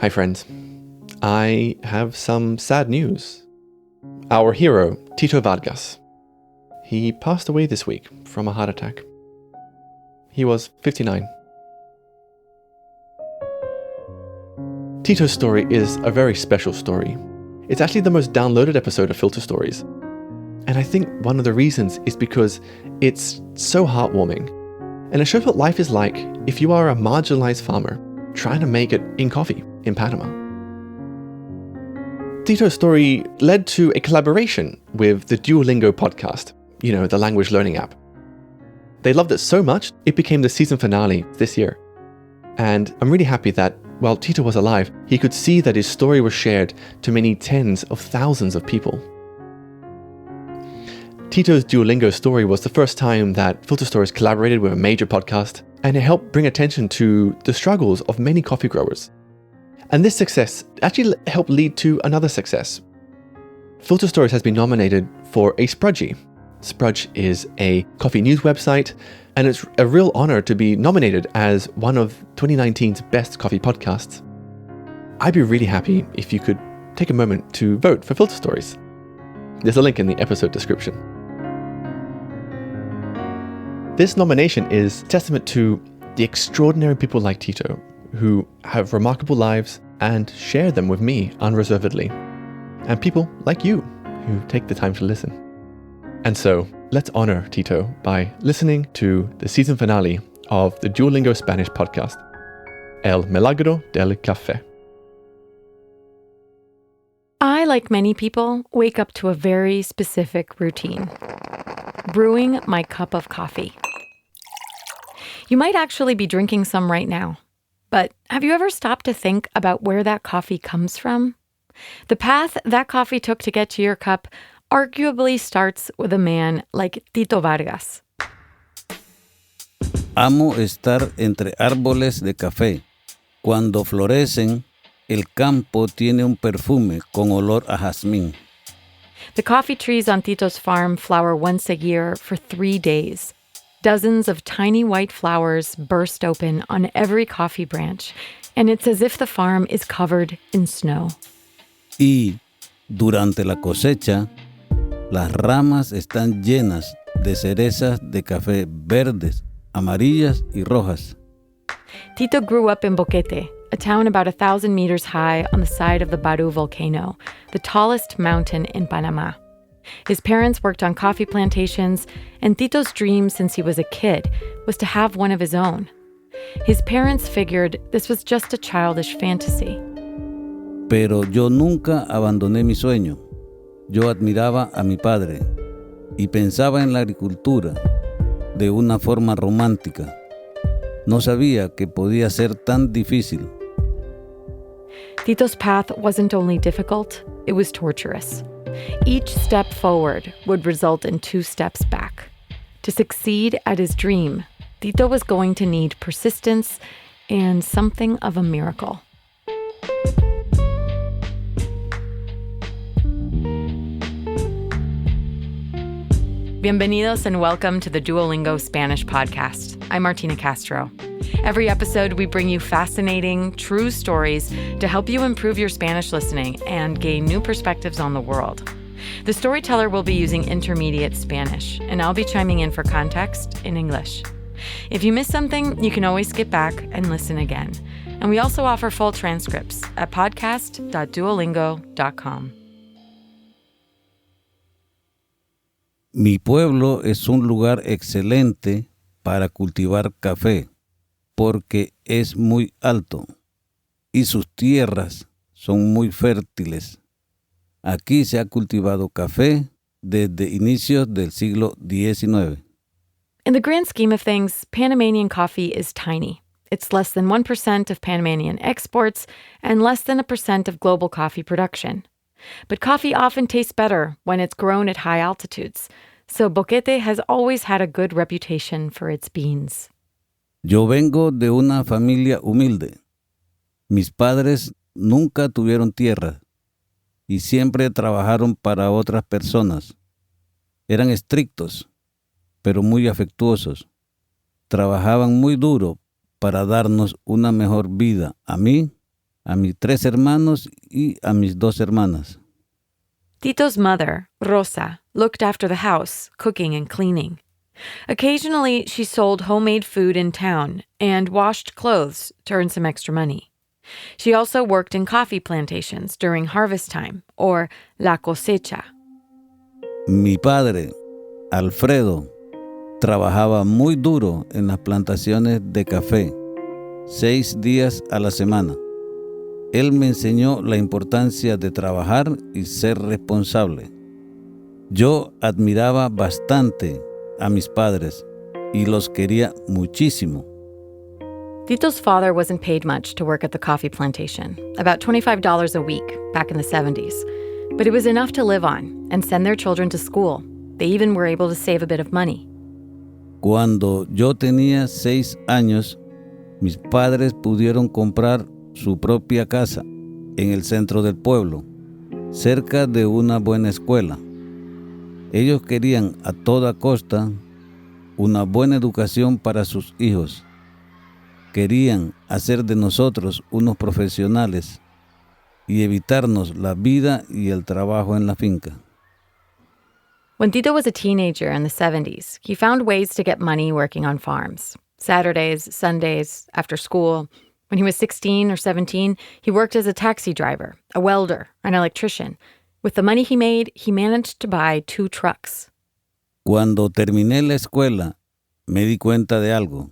Hi friends, I have some sad news. Our hero, Tito Vargas, he passed away this week from a heart attack. He was 59. Tito's story is a very special story. It's actually the most downloaded episode of Filter Stories. And I think one of the reasons is because it's so heartwarming. And it shows what life is like if you are a marginalized farmer trying to make it in coffee in Panama. Tito's story led to a collaboration with the Duolingo podcast, the language learning app. They loved it so much, it became the season finale this year. And I'm really happy that while Tito was alive, he could see that his story was shared to many tens of thousands of people. Tito's Duolingo story was the first time that Filter Stories collaborated with a major podcast, and it helped bring attention to the struggles of many coffee growers. And this success actually helped lead to another success. Filter Stories has been nominated for a Sprudgie. Sprudge is a coffee news website, and it's a real honor to be nominated as one of 2019's best coffee podcasts. I'd be really happy if you could take a moment to vote for Filter Stories. There's a link in the episode description. This nomination is testament to the extraordinary people like Tito, who have remarkable lives and share them with me unreservedly, and people like you who take the time to listen. And so, let's honor Tito by listening to the season finale of the Duolingo Spanish Podcast, El Milagro del Café. I, like many people, wake up to a very specific routine: brewing my cup of coffee. You might actually be drinking some right now, but have you ever stopped to think about where that coffee comes from? The path that coffee took to get to your cup arguably starts with a man like Tito Vargas. Amo estar entre árboles de café. Cuando florecen, el campo tiene un perfume con olor a jazmín. The coffee trees on Tito's farm flower once a year for 3 days. Dozens of tiny white flowers burst open on every coffee branch, and it's as if the farm is covered in snow. Y, durante la cosecha, las ramas están llenas de cerezas de café verdes, amarillas y rojas. Tito grew up in Boquete, a town about 1,000 meters high on the side of the Baru volcano, the tallest mountain in Panama. His parents worked on coffee plantations, and Tito's dream since he was a kid was to have one of his own. His parents figured this was just a childish fantasy. Pero yo nunca abandoné mi sueño. Yo admiraba a mi padre y pensaba en la agricultura de una forma romántica. No sabía que podía ser tan difícil. Tito's path wasn't only difficult, it was torturous. Each step forward would result in 2 steps back. To succeed at his dream, Tito was going to need persistence and something of a miracle. Bienvenidos and welcome to the Duolingo Spanish Podcast. I'm Martina Castro. Every episode, we bring you fascinating, true stories to help you improve your Spanish listening and gain new perspectives on the world. The storyteller will be using intermediate Spanish, and I'll be chiming in for context in English. If you miss something, you can always skip back and listen again. And we also offer full transcripts at podcast.duolingo.com. Mi pueblo es un lugar excelente para cultivar café, porque es muy alto y sus tierras son muy fértiles. Aquí se ha cultivado café desde inicios del siglo XIX. In the grand scheme of things, Panamanian coffee is tiny. It's less than 1% of Panamanian exports and less than 1% of global coffee production. But coffee often tastes better when it's grown at high altitudes, so Boquete has always had a good reputation for its beans. Yo vengo de una familia humilde. Mis padres nunca tuvieron tierra y siempre trabajaron para otras personas. Eran estrictos, pero muy afectuosos. Trabajaban muy duro para darnos una mejor vida a mí a mis 3 hermanos y a mis 2 hermanas. Tito's mother, Rosa, looked after the house, cooking and cleaning. Occasionally, she sold homemade food in town and washed clothes to earn some extra money. She also worked in coffee plantations during harvest time, or la cosecha. Mi padre, Alfredo, trabajaba muy duro en las plantaciones de café, 6 días a la semana. Él me enseñó la importancia de trabajar y ser responsable. Yo admiraba bastante a mis padres y los quería muchísimo. Tito's father wasn't paid much to work at the coffee plantation, about $25 a week back in the 70s. But it was enough to live on and send their children to school. They even were able to save a bit of money. Cuando yo tenía 6 años, mis padres pudieron comprar su propia casa en el centro del pueblo, cerca de una buena escuela. Ellos querían a toda costa una buena educación para sus hijos. Querían hacer de nosotros unos profesionales y evitarnos la vida y el trabajo en la finca. When Tito was a teenager in the 70s, he found ways to get money working on farms. Saturdays, Sundays, after school. When he was 16 or 17, he worked as a taxi driver, a welder, an electrician. With the money he made, he managed to buy 2 trucks. Cuando terminé la escuela, me di cuenta de algo.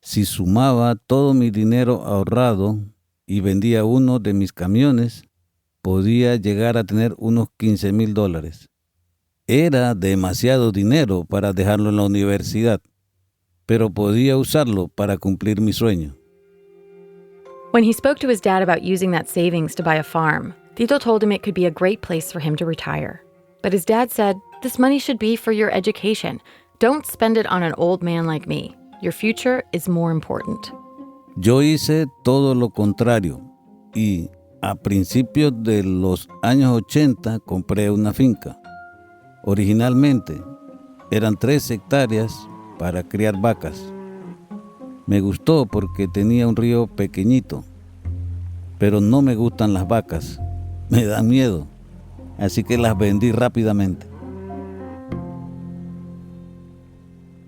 Si sumaba todo mi dinero ahorrado y vendía uno de mis camiones, podía llegar a tener unos $15,000. Era demasiado dinero para dejarlo en la universidad, pero podía usarlo para cumplir mi sueño. When he spoke to his dad about using that savings to buy a farm, Tito told him it could be a great place for him to retire. But his dad said, "This money should be for your education. Don't spend it on an old man like me. Your future is more important." Yo hice todo lo contrario y a principios de los años 80 compré una finca. Originalmente eran 3 hectáreas para criar vacas. Me gustó porque tenía un río pequeñito, pero no me gustan las vacas, me dan miedo, así que las vendí rápidamente.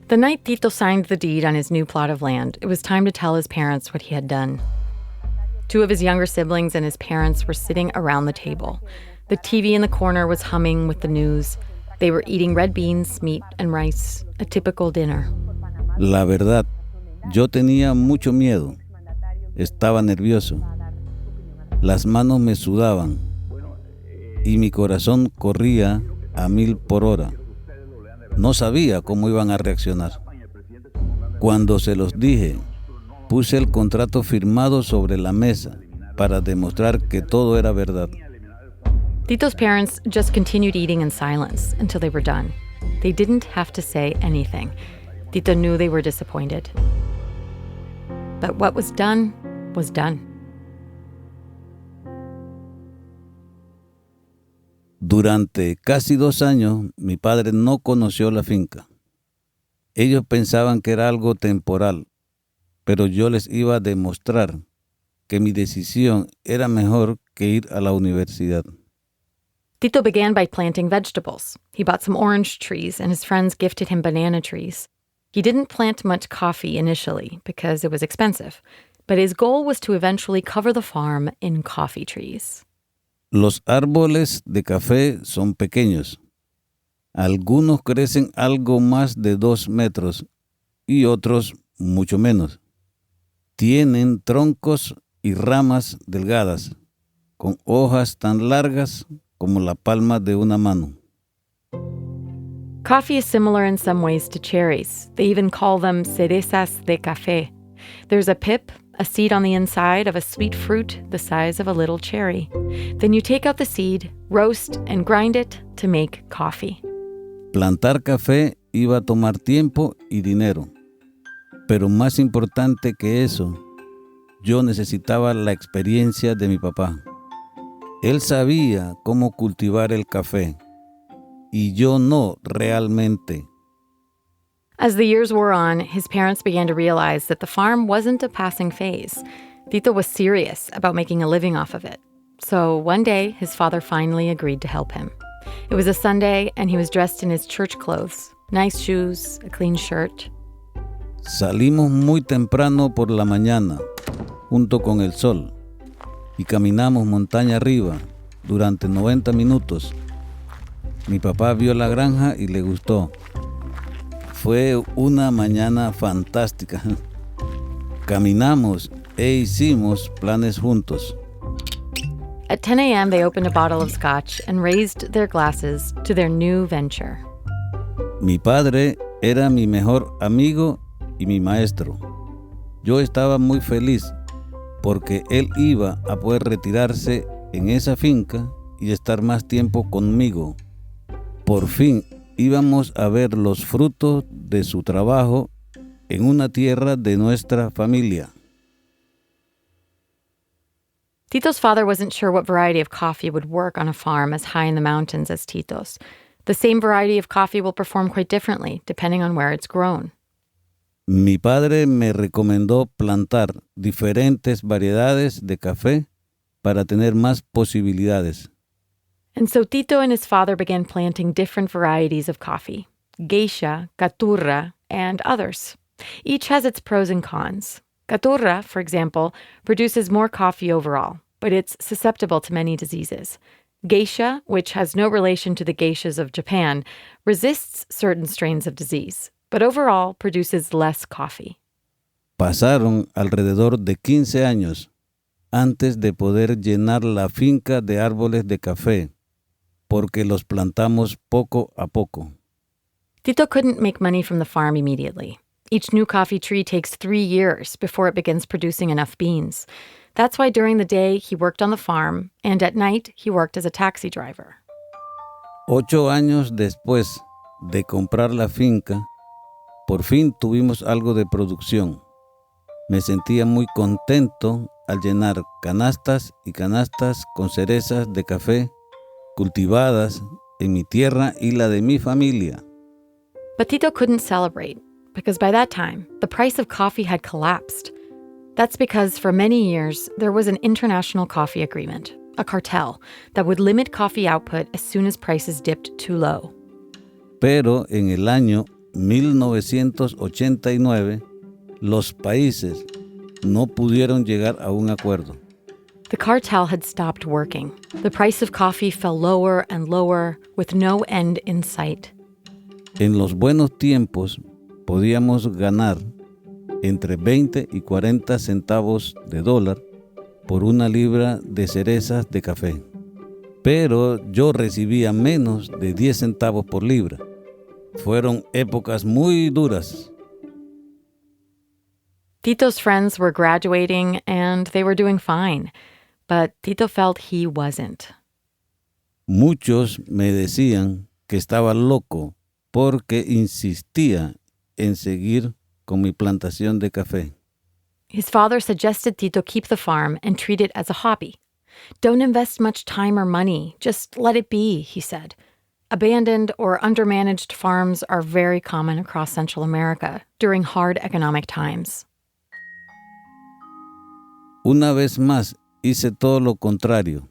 The night Tito signed the deed on his new plot of land, it was time to tell his parents what he had done. 2 of his younger siblings and his parents were sitting around the table. The TV in the corner was humming with the news. They were eating red beans, meat, and rice, a typical dinner. La verdad, yo tenía mucho miedo. Estaba nervioso. Las manos me sudaban y mi corazón corría a 1000 por hora. No sabía cómo iban a reaccionar. Cuando se los dije, puse el contrato firmado sobre la mesa para demostrar que todo era verdad. Tito's parents just continued eating in silence until they were done. They didn't have to say anything. Tito knew they were disappointed. But what was done was done. Durante casi 2 años, mi padre no conoció la finca. Ellos pensaban que era algo temporal, pero yo les iba a demostrar que mi decisión era mejor que ir a la universidad. Tito began by planting vegetables. He bought some orange trees, and his friends gifted him banana trees. He didn't plant much coffee initially because it was expensive, but his goal was to eventually cover the farm in coffee trees. Los árboles de café son pequeños. Algunos crecen algo más de 2 metros y otros mucho menos. Tienen troncos y ramas delgadas, con hojas tan largas como la palma de una mano. Coffee is similar in some ways to cherries. They even call them cerezas de café. There's a pip, a seed on the inside of a sweet fruit the size of a little cherry. Then you take out the seed, roast, and grind it to make coffee. Plantar café iba a tomar tiempo y dinero. Pero más importante que eso, yo necesitaba la experiencia de mi papá. Él sabía cómo cultivar el café, y yo no realmente. As the years wore on, his parents began to realize that the farm wasn't a passing phase. Tito was serious about making a living off of it. So one day, his father finally agreed to help him. It was a Sunday, and he was dressed in his church clothes, nice shoes, a clean shirt. Salimos muy temprano por la mañana, junto con el sol, y caminamos montaña arriba durante 90 minutos. Mi papá vio la granja y le gustó. Fue una mañana fantástica. Caminamos e hicimos planes juntos. At 10 a.m., they opened a bottle of scotch and raised their glasses to their new venture. Mi padre era mi mejor amigo y mi maestro. Yo estaba muy feliz porque él iba a poder retirarse en esa finca y estar más tiempo conmigo. Por fin íbamos a ver los frutos de su trabajo en una tierra de nuestra familia. Tito's father wasn't sure what variety of coffee would work on a farm as high in the mountains as Tito's. The same variety of coffee will perform quite differently depending on where it's grown. Mi padre me recomendó plantar diferentes variedades de café para tener más posibilidades. And so Tito and his father began planting different varieties of coffee, geisha, caturra, and others. Each has its pros and cons. Caturra, for example, produces more coffee overall, but it's susceptible to many diseases. Geisha, which has no relation to the geishas of Japan, resists certain strains of disease, but overall produces less coffee. Pasaron alrededor de 15 años antes de poder llenar la finca de árboles de café, porque los plantamos poco a poco. Tito couldn't make money from the farm immediately. Each new coffee tree takes 3 years before it begins producing enough beans. That's why during the day he worked on the farm, and at night he worked as a taxi driver. 8 años después de comprar la finca, por fin tuvimos algo de producción. Me sentía muy contento al llenar canastas y canastas con cerezas de café cultivadas en mi tierra y la de mi familia. But Tito couldn't celebrate, because by that time, the price of coffee had collapsed. That's because for many years, there was an international coffee agreement, a cartel, that would limit coffee output as soon as prices dipped too low. Pero en el año 1989, los países no pudieron llegar a un acuerdo. The cartel had stopped working. The price of coffee fell lower and lower, with no end in sight. En los buenos tiempos, podíamos ganar entre 20 y 40 centavos de dólar por una libra de cerezas de café. Pero yo recibía menos de 10 centavos por libra. Fueron épocas muy duras. Tito's friends were graduating and they were doing fine, but Tito felt he wasn't. Muchos me decían que estaba loco porque insistía en seguir con mi plantación de café. His father suggested Tito keep the farm and treat it as a hobby. Don't invest much time or money, just let it be, he said. Abandoned or undermanaged farms are very common across Central America during hard economic times. Una vez más hice todo lo contrario.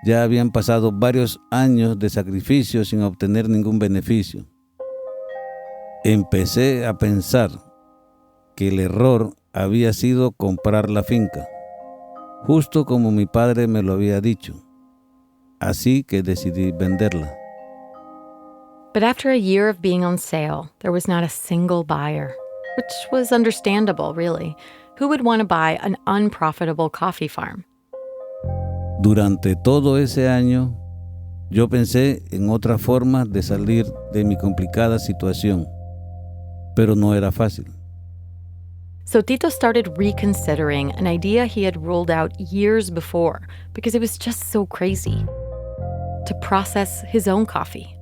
Ya habían pasado varios años de sacrificio sin obtener ningún beneficio. Empecé a pensar que el error había sido comprar la finca, justo como mi padre me lo había dicho. Así que decidí venderla. But after a year of being on sale, there was not a single buyer, which was understandable, really. Who would want to buy an unprofitable coffee farm? Durante todo ese año, yo pensé en otras formas de salir de mi complicada situación, pero no era fácil. So Tito started reconsidering an idea he had ruled out years before because it was just so crazy: to process his own coffee.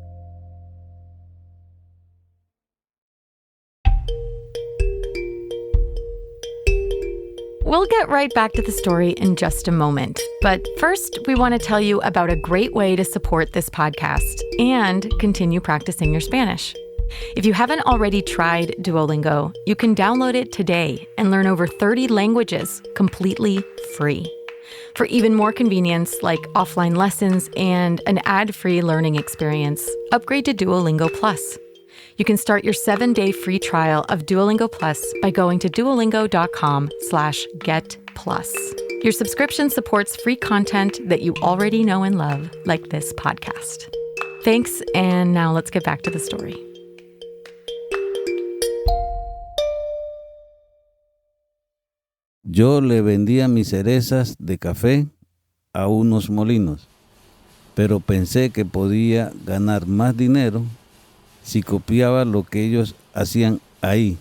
We'll get right back to the story in just a moment. But first, we want to tell you about a great way to support this podcast and continue practicing your Spanish. If you haven't already tried Duolingo, you can download it today and learn over 30 languages completely free. For even more convenience, like offline lessons and an ad-free learning experience, upgrade to Duolingo Plus. You can start your 7-day free trial of Duolingo Plus by going to duolingo.com/getplus. Your subscription supports free content that you already know and love, like this podcast. Thanks, and now let's get back to the story. Yo le vendía mis cerezas de café a unos molinos, pero pensé que podía ganar más dinero si copiaba lo que ellos hacían ahí.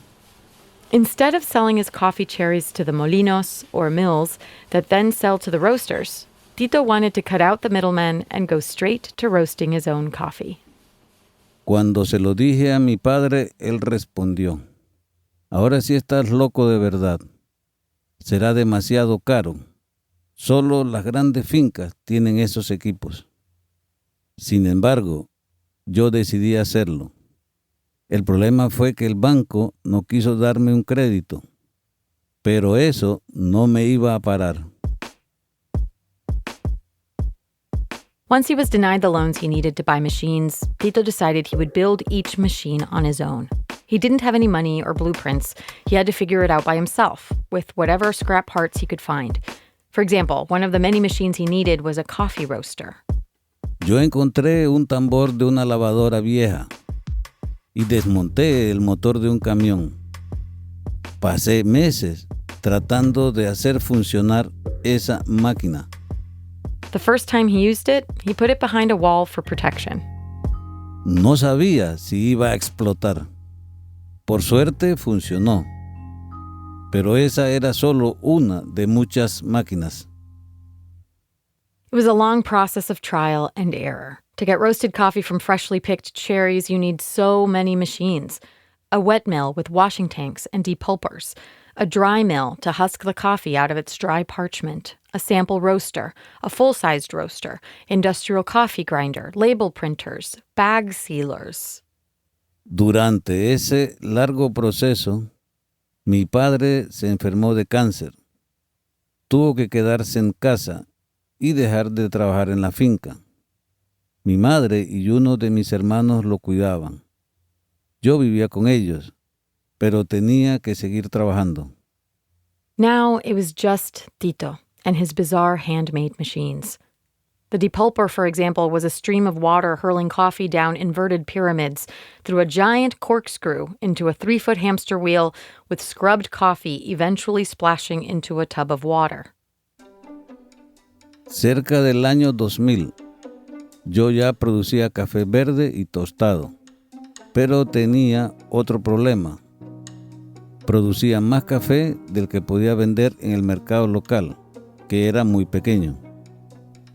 Instead of selling his coffee cherries to the molinos, or mills, that then sell to the roasters, Tito wanted to cut out the middlemen and go straight to roasting his own coffee. Cuando se lo dije a mi padre, él respondió, ahora sí estás loco de verdad. Será demasiado caro. Solo las grandes fincas tienen esos equipos. Sin embargo, yo decidí hacerlo. El problema fue que el banco no quiso darme un crédito, pero eso no me iba a parar. Once he was denied the loans he needed to buy machines, Tito decided he would build each machine on his own. He didn't have any money or blueprints. He had to figure it out by himself, with whatever scrap parts he could find. For example, one of the many machines he needed was a coffee roaster. Yo encontré un tambor de una lavadora vieja y desmonté el motor de un camión. Pasé meses tratando de hacer funcionar esa máquina. The first time he used it, he put it behind a wall for protection. No sabía si iba a explotar. Por suerte funcionó. Pero esa era solo una de muchas máquinas. It was a long process of trial and error. To get roasted coffee from freshly picked cherries, you need so many machines. A wet mill with washing tanks and depulpers. A dry mill to husk the coffee out of its dry parchment. A sample roaster. A full-sized roaster. Industrial coffee grinder. Label printers. Bag sealers. Durante ese largo proceso, mi padre se enfermó de cáncer. Tuvo que quedarse en casa y dejar de trabajar en la finca. Mi madre y uno de mis hermanos lo cuidaban. Yo vivía con ellos, pero tenía que seguir trabajando. Now it was just Tito and his bizarre handmade machines. The depulper, for example, was a stream of water hurling coffee down inverted pyramids through a giant corkscrew into a 3-foot hamster wheel with scrubbed coffee eventually splashing into a tub of water. Cerca del año 2000, yo ya producía café verde y tostado, pero tenía otro problema. Producía más café del que podía vender en el mercado local, que era muy pequeño.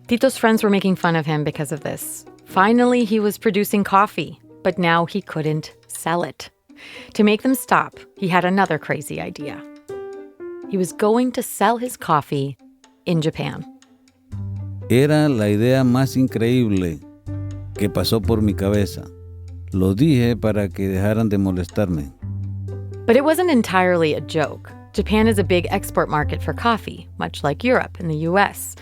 Tito's friends were making fun of him because of this. Finally, he was producing coffee, but now he couldn't sell it. To make them stop, he had another crazy idea. He was going to sell his coffee in Japan. Era la idea más increíble que pasó por mi cabeza. Lo dije para que dejaran de molestarme. But it wasn't entirely a joke. Japan is a big export market for coffee, much like Europe and the US.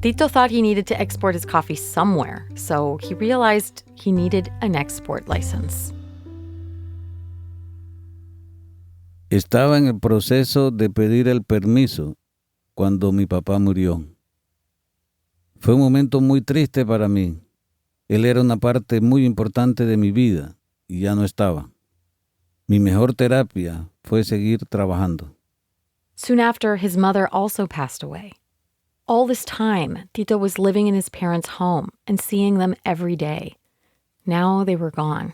Tito thought he needed to export his coffee somewhere, so he realized he needed an export license. Estaba en el proceso de pedir el permiso cuando mi papá murió. Fue un momento muy triste para mí. Él era una parte muy importante de mi vida y ya no estaba. Mi mejor terapia fue seguir trabajando. Soon after, his mother also passed away. All this time, Tito was living in his parents' home and seeing them every day. Now they were gone.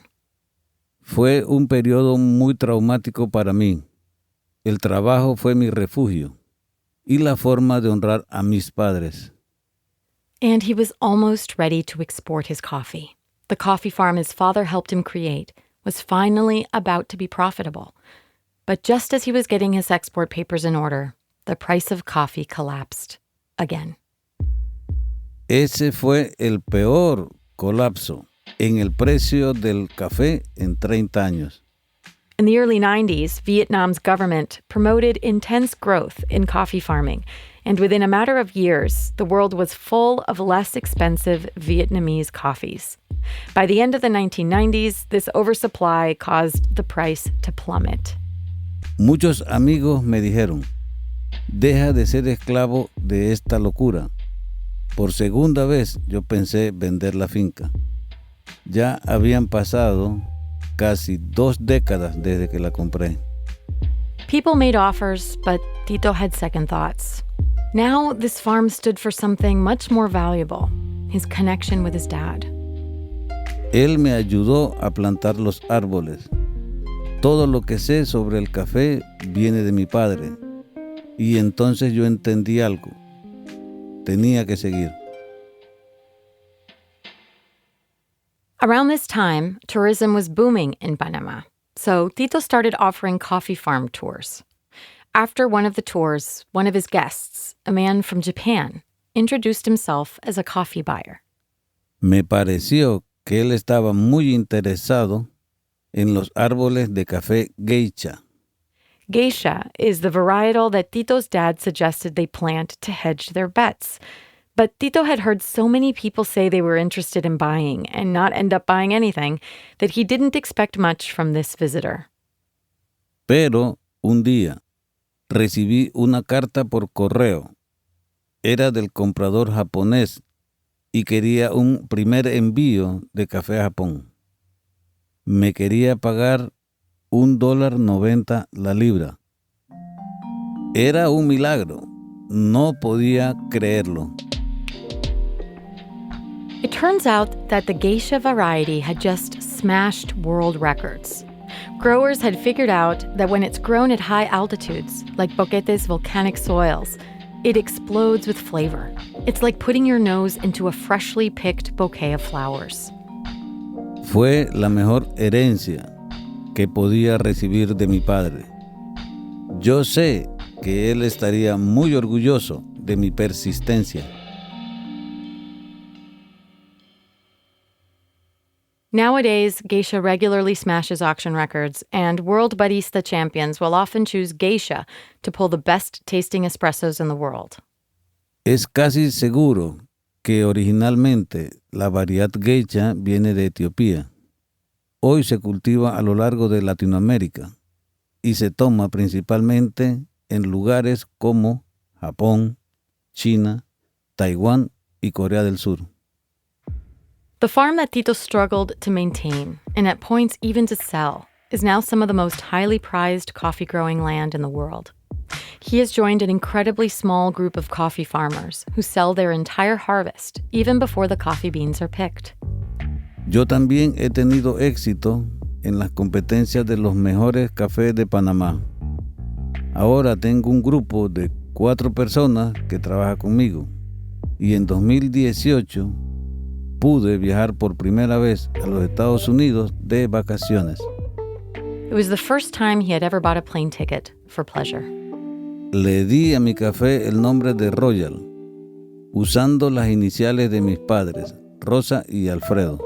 Fue un periodo muy traumático para mí. El trabajo fue mi refugio y la forma de honrar a mis padres. And he was almost ready to export his coffee. The coffee farm his father helped him create was finally about to be profitable. But just as he was getting his export papers in order, the price of coffee collapsed again. Ese fue el peor colapso en el precio del café en 30 años. In the early 90s, Vietnam's government promoted intense growth in coffee farming, and within a matter of years, the world was full of less expensive Vietnamese coffees. By the end of the 1990s, this oversupply caused the price to plummet. Muchos amigos me dijeron, deja de ser esclavo de esta locura. Por segunda vez yo pensé vender la finca. Ya habían pasado casi 2 décadas desde que la compré. People made offers, but Tito had second thoughts. Now, this farm stood for something much more valuable, his connection with his dad. Él me ayudó a plantar los árboles. Todo lo que sé sobre el café viene de mi padre. Y entonces yo entendí algo. Tenía que seguir. Around this time, tourism was booming in Panama, so Tito started offering coffee farm tours. After one of the tours, one of his guests, a man from Japan, introduced himself as a coffee buyer. Me pareció que él estaba muy interesado en los árboles de café geisha. Geisha is the varietal that Tito's dad suggested they plant to hedge their bets. But Tito had heard so many people say they were interested in buying and not end up buying anything that he didn't expect much from this visitor. Pero un día recibí una carta por correo. Era del comprador japonés y quería un primer envío de café a Japón. Me quería pagar $1.90 la libra. Era un milagro. No podía creerlo. It turns out that the geisha variety had just smashed world records. Growers had figured out that when it's grown at high altitudes, like Boquete's volcanic soils, it explodes with flavor. It's like putting your nose into a freshly picked bouquet of flowers. Fue la mejor herencia que podía recibir de mi padre. Yo sé que él estaría muy orgulloso de mi persistencia. Nowadays, geisha regularly smashes auction records, and world barista champions will often choose geisha to pull the best-tasting espressos in the world. Es casi seguro que originalmente la variedad geisha viene de Etiopía. Hoy se cultiva a lo largo de Latinoamérica y se toma principalmente en lugares como Japón, China, Taiwán y Corea del Sur. The farm that Tito struggled to maintain, and at points even to sell, is now some of the most highly prized coffee-growing land in the world. He has joined an incredibly small group of coffee farmers who sell their entire harvest even before the coffee beans are picked. Yo también he tenido éxito en las competencias de los mejores cafés de Panamá. Ahora tengo un grupo de 4 personas que trabaja conmigo y en 2018 pude viajar por primera vez a los Estados Unidos de vacaciones. It was the first time he had ever bought a plane ticket for pleasure. Le di a mi café el nombre de Royal, usando las iniciales de mis padres, Rosa y Alfredo.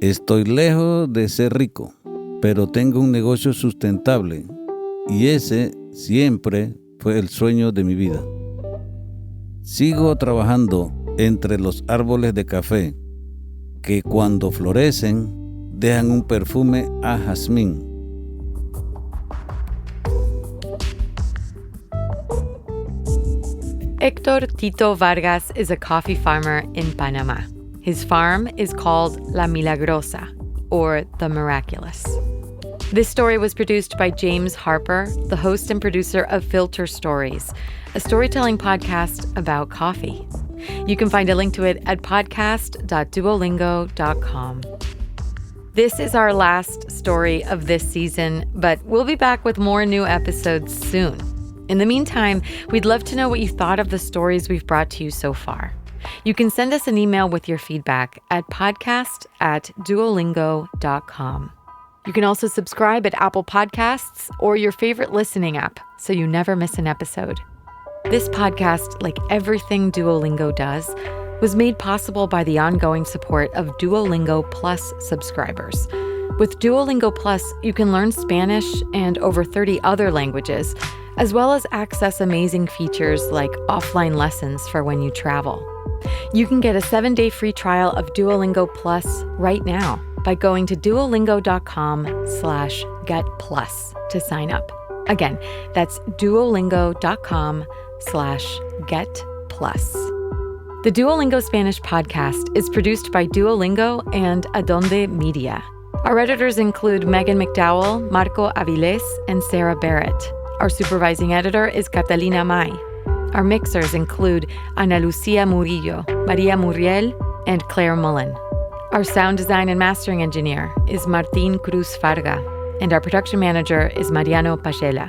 Estoy lejos de ser rico, pero tengo un negocio sustentable y ese siempre fue el sueño de mi vida. Sigo trabajando entre los árboles de café que cuando florecen dejan un perfume a jazmín. Hector Tito Vargas is a coffee farmer in Panama. His farm is called La Milagrosa, or The Miraculous. This story was produced by James Harper, the host and producer of Filter Stories, a storytelling podcast about coffee. You can find a link to it at podcast.duolingo.com. This is our last story of this season, but we'll be back with more new episodes soon. In the meantime, we'd love to know what you thought of the stories we've brought to you so far. You can send us an email with your feedback at podcast@duolingo.com. You can also subscribe at Apple Podcasts or your favorite listening app so you never miss an episode. This podcast, like everything Duolingo does, was made possible by the ongoing support of Duolingo Plus subscribers. With Duolingo Plus, you can learn Spanish and over 30 other languages, as well as access amazing features like offline lessons for when you travel. You can get a 7-day free trial of Duolingo Plus right now by going to duolingo.com/getplus to sign up. Again, that's duolingo.com/getplus. The Duolingo Spanish Podcast is produced by Duolingo and Adonde Media. Our editors include Megan McDowell, Marco Avilés, and Sarah Barrett. Our supervising editor is Catalina May. Our mixers include Ana Lucia Murillo, Maria Muriel, and Claire Mullen. Our sound design and mastering engineer is Martín Cruz Farga, and our production manager is Mariano Pachela.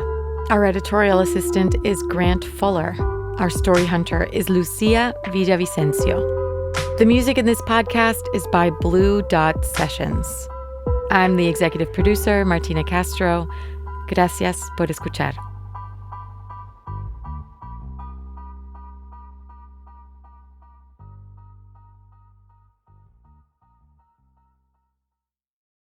Our editorial assistant is Grant Fuller. Our story hunter is Lucia Villavicencio. The music in this podcast is by Blue Dot Sessions. I'm the executive producer, Martina Castro. Gracias por escuchar.